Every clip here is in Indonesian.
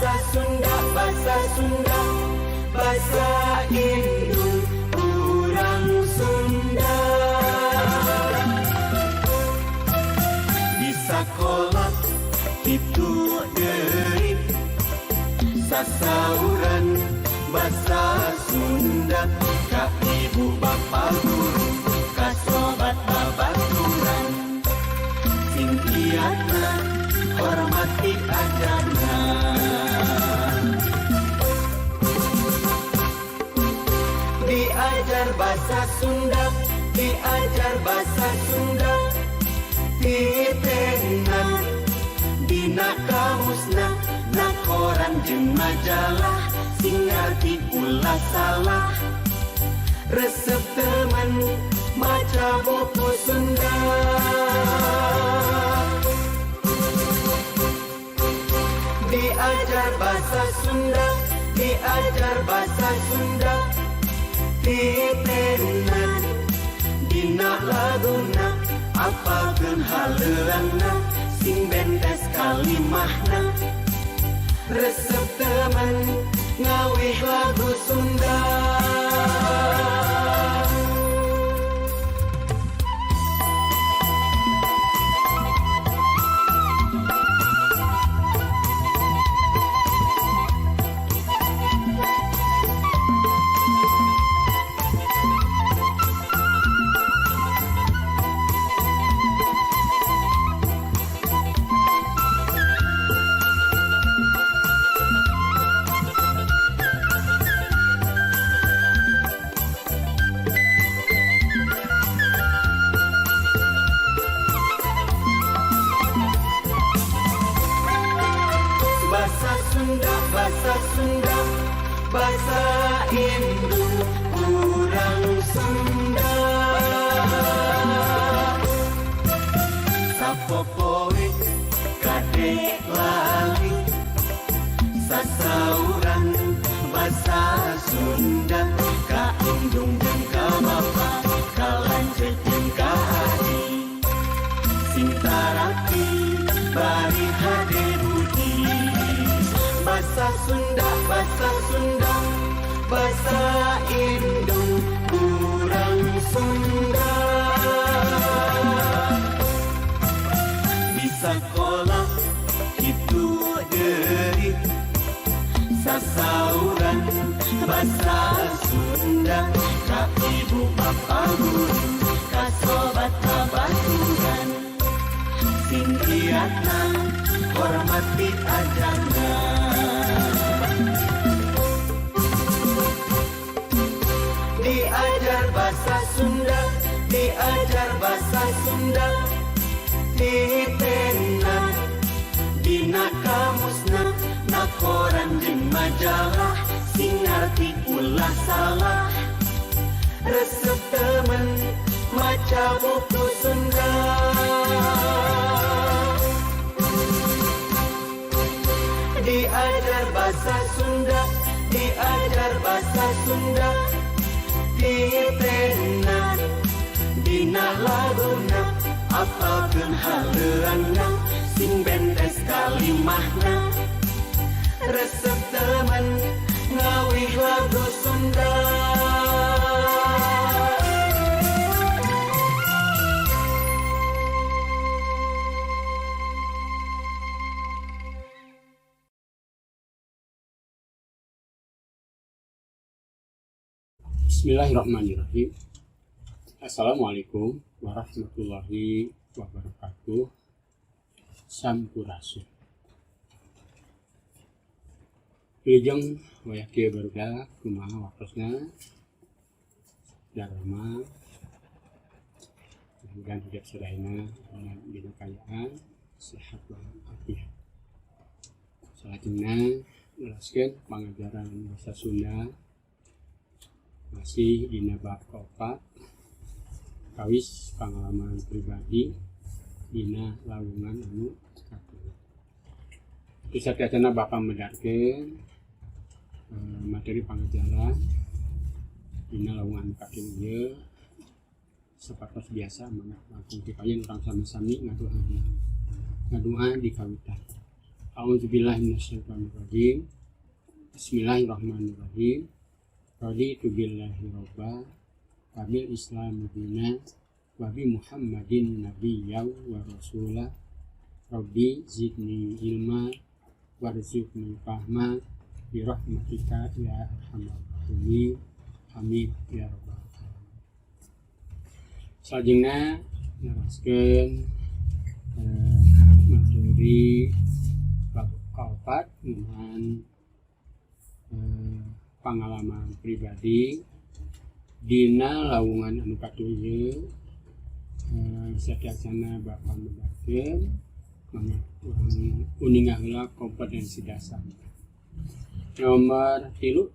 Sunda, bahasa indung urang Sunda. Di sakola itu deui sasauran bahasa Sunda ka ibu bapa guru ka sobat babaturan sing kiatna hormati ajarna. Diajar bahasa Sunda, diajar bahasa Sunda, titenan dina kamusna, na koran jeung majalah, sing ngarti ulah salah. Resep temen maca buku Sunda. Diajar bahasa Sunda, diajar bahasa Sunda, titenan dina laguna, apalkeun haleuangna, sing bendes kalimahna. Resep temen ngawih lagu Sunda. Bahasa Sunda, bahasa indung urang Sunda. Sapopoe kade lali sasauran bahasa Sunda ka indung jeung ka bapa ka lanceuk jeung ka adi sing taraki bari hade budi. Bahasa Sunda, bahasa Sunda, bahasa indung urang Sunda. Di sakola itu deui sasauran bahasa Sunda ka ibu bapa guru ka sobat babaturan sing kiatna hormati ajarna. Diajar bahasa Sunda, diajar bahasa Sunda, titenan dina kamusna, na koran jeung majalah, sing ngarti ulah salah. Resep temen maca buku Sunda. Diajar bahasa Sunda, diajar bahasa Sunda, titenan dina laguna, apalkeun haleuangna, sing bendes kalimahna. Resep temen ngawih lagu Sunda. Bismillahirrahmanirrahim. Assalamualaikum warahmatullahi wabarakatuh. Sampurasun. Wilujeng wayah barudak kumaha waktosna darma dan hidup sadayana dina kayaan sehat walafiat. Salajengna jelaskeun pangajaran bahasa Sunda masih dina bab 4 kawis pengalaman pribadi dina lawungan anu kapula. Itu sakiatna Bapak medarkeun materi pengajaran dina lawungan kaki ieu sapertos biasa mangga langkung kipayen urang sami-sami ngadoa di kawitan. A'udzubillahi minasyaitonirrajim. Bismillahirrahmanirrahim. Raditu billahi robba wa bil islami dina wa bi Muhammadin nabiyyan wa rasulah. Rabbi zidni ilma warzuqni fahma bi rahmatika ya arhamar rahimin. Amin ya rabbal alamin. Salajengna naraskeun materi bab kaopat dengan pengalaman pribadi dina lawungan anu katujuh. Satiasana Bapak mendakeun mangga uning heula kompetensi dasar. Nomor 3.4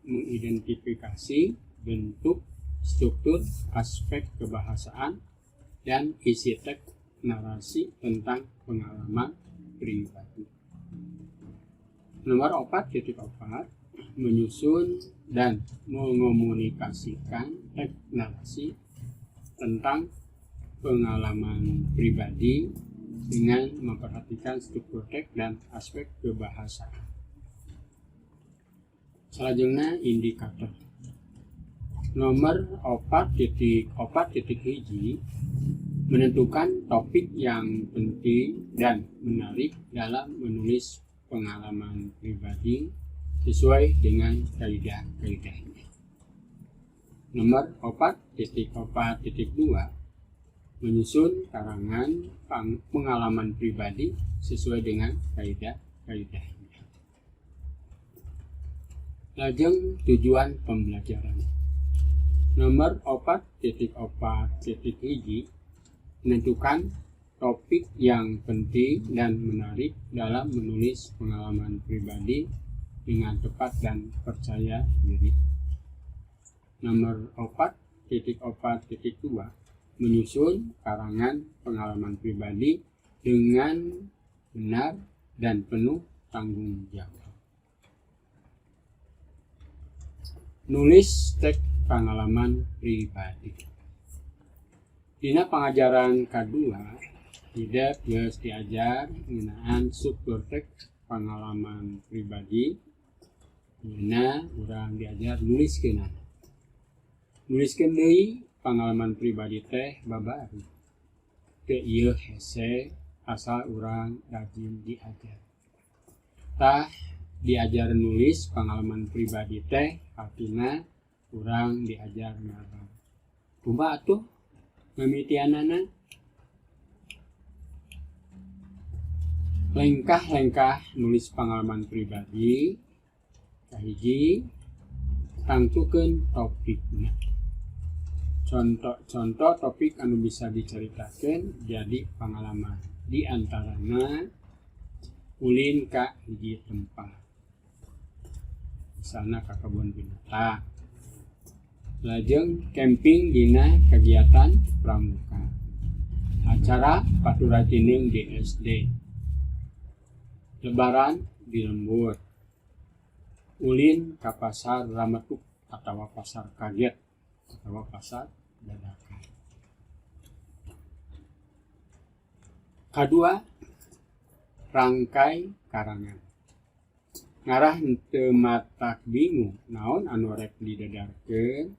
mengidentifikasi bentuk, struktur, aspek kebahasaan dan isi teks narasi tentang pengalaman pribadi. Nomor 4.4 menyusun dan mengomunikasikan teks narasi tentang pengalaman pribadi dengan memperhatikan struktur teks dan aspek kebahasaan. Salajengna indikator. Nomor 4.1 menentukan topik yang penting dan menarik dalam menulis pengalaman pribadi sesuai dengan kaidah-kaidahnya. Nomor 4.4.2 menyusun karangan pengalaman pribadi sesuai dengan kaidah-kaidahnya. Lajeng tujuan pembelajaran. Nomor 4.4.1 menentukan topik yang penting dan menarik dalam menulis pengalaman pribadi dengan tepat dan percaya diri. Nomor 4.4.2 menyusun karangan pengalaman pribadi dengan benar dan penuh tanggung jawab. Nulis teks pengalaman pribadi. Dina pengajaran kedua, tidak geus diajar ngeunaan struktur teks pengalaman pribadi. Dina urang diajar nuliskeun. Nuliskeun deui pengalaman pribadi teh babari. Teu ieu hese asal urang rajin diajar. Tah diajar nulis pengalaman pribadi teh artina urang diajar ngarang. Kumaha atuh mamitianana? Lengkah-lengkah nulis pengalaman pribadi. Kahiji, tangtukeun topikna. Contoh topik anu bisa diceritakeun jadi pengalaman. Di antarana ulin ka hiji tempat. Misalna ka kebun binatang. Lajeng camping dina kegiatan pramuka. Acara paturatining di SD. Lebaran di lembur. Ulin ka pasar Ramatuk atau pasar kaget atau pasar dadakan. Kedua, rangkai karangan. Ngarah teu matak bingung naon anu rek didadarkeun,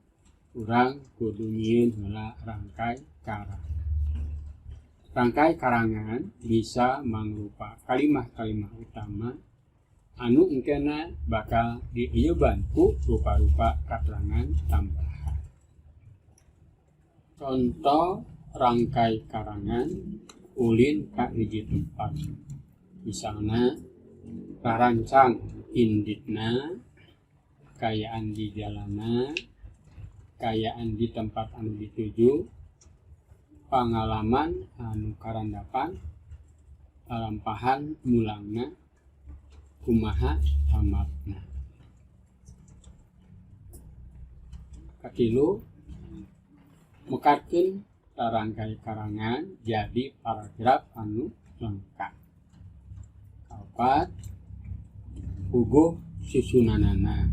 urang kudu nyieun heula rangkai karangan. Rangkai karangan bisa mangrupa kalimah-kalimah utama anu engkena bakal dieuyeban ku rupa-rupa katerangan tambahan. Contoh rangkai karangan ulin ka hiji tempat. Misalna karancang inditna, kayaan di jalana, kayaan di tempat anu dituju, pengalaman anu karandapan, lalampahan mulangna, kumaha tamatna. Katilu, mekarkeun rangkai karangan jadi paragraf anu lengkap. Kaopat, puguh susunanana.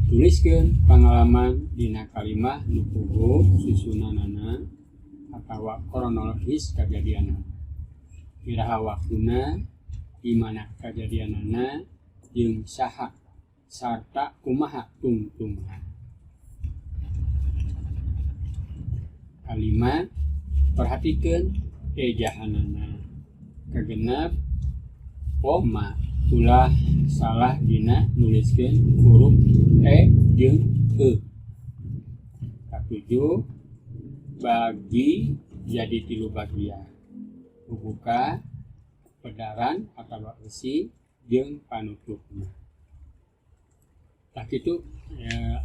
Tuliskeun pengalaman dina kalimah nu puguh susunanana atawa kronologis kejadianna. Iraha waktuna, di mana kejadianana jeung saha sarta kumaha tungtungna. Kalima, perhatikeun ejahanana kagenep koma ulah salah dina nuliskeun huruf e jeung e. Katujuh, bagi jadi 3 bagian. Buka, pedaran atau besi jeung panutupna. Tak itu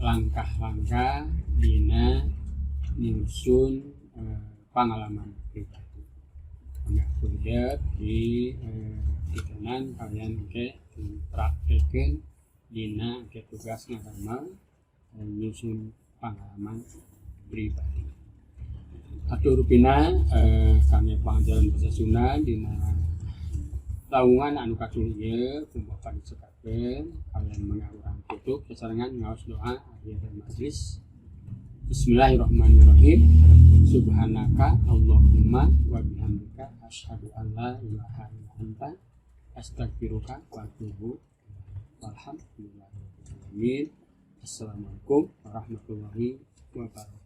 langkah-langkah dina nyusun pengalaman pribadi. Enggak kudet di titenan kalian ke praktekeun dina ke tugas ngamal nyusun pengalaman pribadi. Atur rupina kami pangajaran bahasa Sunda dina taungan anu katulieu ieu kumaha disekakeun kalian mangurang tutup sasarangan ngaos doa akhir majlis. Bismillahirrahmanirrahim. Subhanaka Allahumma wa bihamdika asyhadu an la ilaha illa anta astaghfiruka wa atubu ilaik. Walhamdulillahirabbil alamin. Assalamualaikum warahmatullahi wabarakatuh.